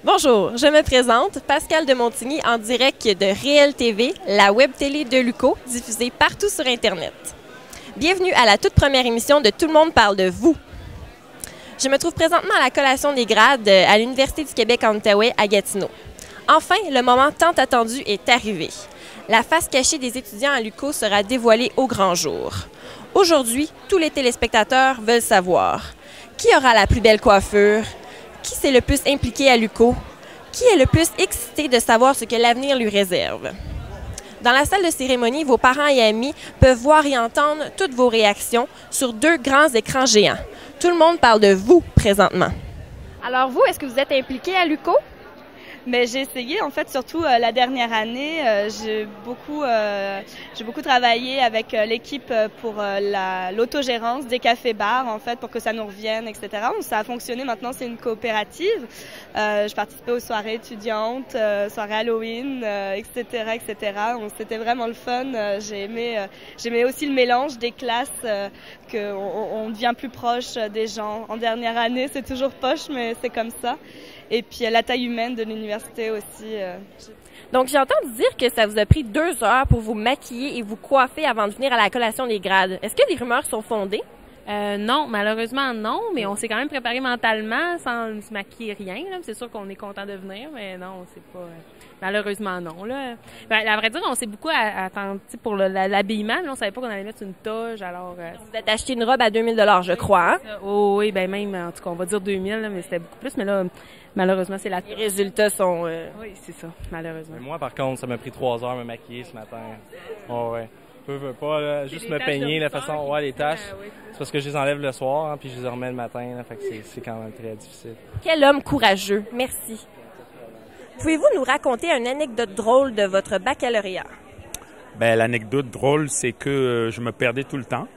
Bonjour, je me présente, Pascal de Montigny, en direct de Réel TV, la web télé de l'UQO, diffusée partout sur Internet. Bienvenue à la toute première émission de Tout le monde parle de vous. Je me trouve présentement à la collation des grades à l'Université du Québec en Outaouais à Gatineau. Enfin, le moment tant attendu est arrivé. La face cachée des étudiants à l'UQO sera dévoilée au grand jour. Aujourd'hui, tous les téléspectateurs veulent savoir qui aura la plus belle coiffure, qui s'est le plus impliqué à l'UQO, qui est le plus excité de savoir ce que l'avenir lui réserve. Dans la salle de cérémonie, vos parents et amis peuvent voir et entendre toutes vos réactions sur deux grands écrans géants. Tout le monde parle de vous présentement. Alors vous, est-ce que vous êtes impliqué à l'UQO? Mais j'ai essayé, en fait, surtout la dernière année. J'ai beaucoup travaillé avec l'équipe pour l'autogérance des cafés-bars, en fait, pour que ça nous revienne, etc. Donc, ça a fonctionné. Maintenant, c'est une coopérative. Je participais aux soirées étudiantes, soirées Halloween, etc., etc. Donc, c'était vraiment le fun. J'aimais aussi le mélange des classes, qu'on devient plus proche des gens. En dernière année, c'est toujours poche, mais c'est comme ça. Et puis la taille humaine de l'université aussi. Donc, j'ai entendu dire que ça vous a pris 2 heures pour vous maquiller et vous coiffer avant de venir à la collation des grades. Est-ce que les rumeurs sont fondées? Non, malheureusement non, mais on s'est quand même préparé mentalement sans se maquiller rien. C'est sûr qu'on est content de venir, mais non, c'est pas... malheureusement non. Là. Ben, à vrai dire, on s'est beaucoup attendu pour l'habillement. On savait pas qu'on allait mettre une toge, alors... Vous êtes acheté une robe à 2000 $, je crois, hein? Oh, oui, ben même, en tout cas, on va dire 2000, là, mais c'était beaucoup plus. Mais là, malheureusement, c'est la... Les résultats sont... Oui, c'est ça, malheureusement. Mais moi, par contre, ça m'a pris 3 heures à me maquiller ce matin. Oh, ouais. Je veux pas, là, juste me peigner, la façon, ouais, les taches. C'est parce que je les enlève le soir, hein, puis je les remets le matin, là, fait que c'est quand même très difficile. Quel homme courageux. Merci. Pouvez-vous nous raconter une anecdote drôle de votre baccalauréat? Ben, l'anecdote drôle, c'est que je me perdais tout le temps.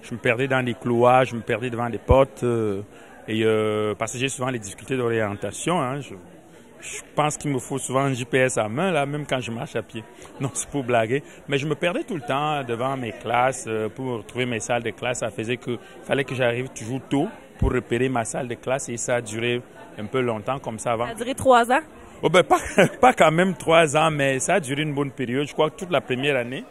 Je me perdais dans les couloirs, je me perdais devant les potes, parce que j'ai souvent les difficultés d'orientation, hein. Je pense qu'il me faut souvent un GPS à main, là, même quand je marche à pied. Non, c'est pour blaguer. Mais je me perdais tout le temps devant mes classes pour trouver mes salles de classe. Ça faisait que fallait que j'arrive toujours tôt pour repérer ma salle de classe et ça a duré un peu longtemps comme ça avant. Ça a duré 3 ans? Oh, ben, pas quand même 3 ans, mais ça a duré une bonne période. Je crois que toute la première année.